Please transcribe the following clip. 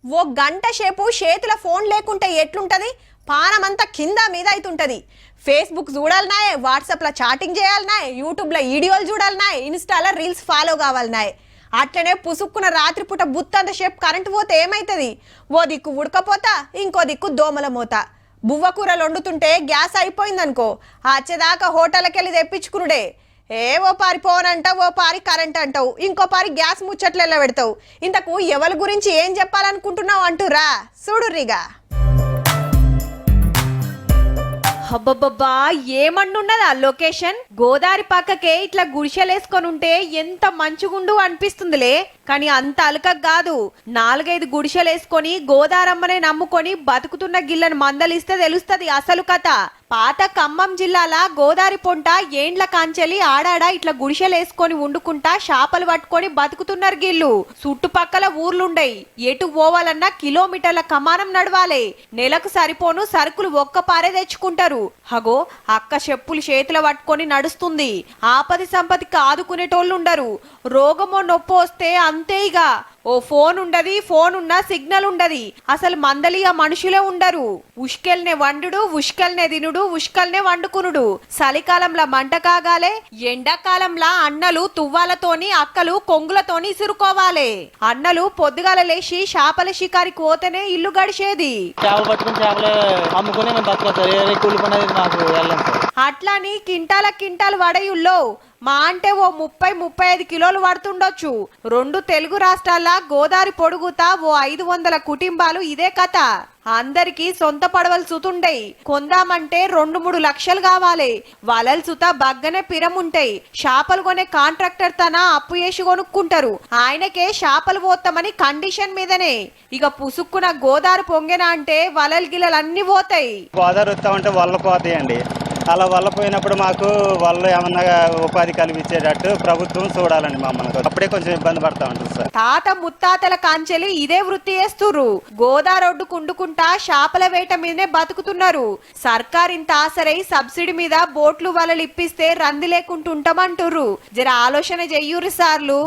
ఓ గంట సేపు చేతుల ఫోన్ లేకుంటే ఎట్లుంటది? పానమంతా కింద మీద అవుతుంటది. ఫేస్బుక్ చూడాలనాయే, వాట్సాప్లో చాటింగ్ చేయాలనాయే, యూట్యూబ్లో వీడియోలు చూడాలనాయే, ఇన్స్టాలో రీల్స్ ఫాలో కావాలనాయే. అట్లనే పుసుక్కున రాత్రిపూట బుత్తంత సేపు కరెంటు పోతే ఏమైతుంది? ఓ దిక్కు ఉడకపోతా, ఇంకో దిక్కు దోమల మోత. బువ్వ కూరలు వండుతుంటే గ్యాస్ అయిపోయిందనుకో, వచ్చేదాకా హోటల్కి వెళ్ళి తెప్పించుకునుడే. ఓ పారి ఫోన్ అంటావు, ఓ పారి కరెంట్ అంటావు, ఇంకో పారి గ్యాస్ ముచ్చట్లలో పెడతావు. ఇంతకు ఎవరి గురించి ఏం చెప్పాలనుకుంటున్నావు అంటురా చూడుర్రిగా. అబ్బబ్బబ్బా, ఏమన్నున్నదా లొకేషన్? గోదావరి పక్కకే ఇట్లా గుడిసెలేసుకొని ఉంటే ఎంత మంచిగుండు అనిపిస్తుందిలే. కానీ అంత అలకకు కాదు. 4-5 గుడిసెలేసుకొని గోదారమ్మనే నమ్ముకొని బతుకుతున్న గిళ్ళను మందలిస్తే తెలుస్తుంది అసలు కథ. పాత ఖమ్మం జిల్లాల గోదావరి పొంట ఏండ్ల కాంచెలి ఆడాడా ఇట్లా గుడిసెలేసుకొని వండుకుంటా చేపలు పట్టుకొని బతుకుతున్నారు గిళ్ళు. చుట్టుపక్కల ఊర్లుండయి, ఎటు పోవాలన్నా కిలోమీటర్ల కమానం నడవాలి. నెలకు సరిపోను సరుకులు ఒక్క పారే తెచ్చుకుంటారు. హగో అక్క చెప్పులు చేతుల పట్టుకొని నడుస్తుంది. ఆపది సంపదికి ఆదుకునేటోళ్ళు ఉండరు. రోగమో నొప్పి వస్తే అంతే ఇక. ఓ ఫోన్ ఉండది, ఫోన్ ఉన్నా సిగ్నల్ ఉండది. అసలు మందలిగా మనుషులే ఉండరు. ఉష్కెల్నే వండుడు, ఉష్కల్నే తినుడు, ఉష్కల్నే వండుకునుడు. చలికాలంలో మంట కాగాలే, ఎండాకాలంలో అన్నలు తువ్వాలతోని, అక్కలు కొంగులతోని ఇసురుకోవాలి. అన్నలు పొద్దుగాల లేచి చేపల షికారికి పోతేనే ఇల్లు గడిచేది. అట్లాని కింటాల కింటాలు వడయుల్లో మా అంటే ఓ 30-35 కిలోలు పడుతుండొచ్చు. 2 తెలుగు రాష్ట్రాల గోదావరి పొడుగుతా ఓ 500 కుటుంబాలు ఇదే కథ. అందరికి సొంత పడవలు సుతుండయి. కొందామంటే 2-3 లక్షలు కావాలి. వలలు సుత బగ్గనే పిరముంటాయి. చేపలు కొనే కాంట్రాక్టర్ తన అప్పు చేసి కొనుక్కుంటారు. ఆయనకే చేపలు పోతామని కండిషన్ మీదనే. ఇక పుసుక్కున గోదావరి పొంగెన అంటే వలలు గిలలు అన్ని పోతాయి. గోదావరి వస్తామంటే వల్ల పోతాయండి. అలా వల్ల పోయినప్పుడు మాకు వాళ్ళు ఏమన్నా ఉపాధి కల్పించేటట్టు ప్రభుత్వం చూడాలండి మమ్మల్ని. అప్పుడే కొంచెం ఇబ్బంది పడతా ఉంటుంది సార్. తాత ముత్తాతల కాంచెలి ఇదే వృత్తి చేస్తుర్రు. గోదావరి ఒడ్డు కుండుకుంటా చేపల వేట మీదనే బతుకుతున్నారు. సర్కార్ ఇంత ఆసరై సబ్సిడీ మీద బోట్లు వలలు ఇప్పిస్తే రంది లేకుంటుంటామంటుర్రు. జర ఆలోచన చెయ్యూరు సార్లు.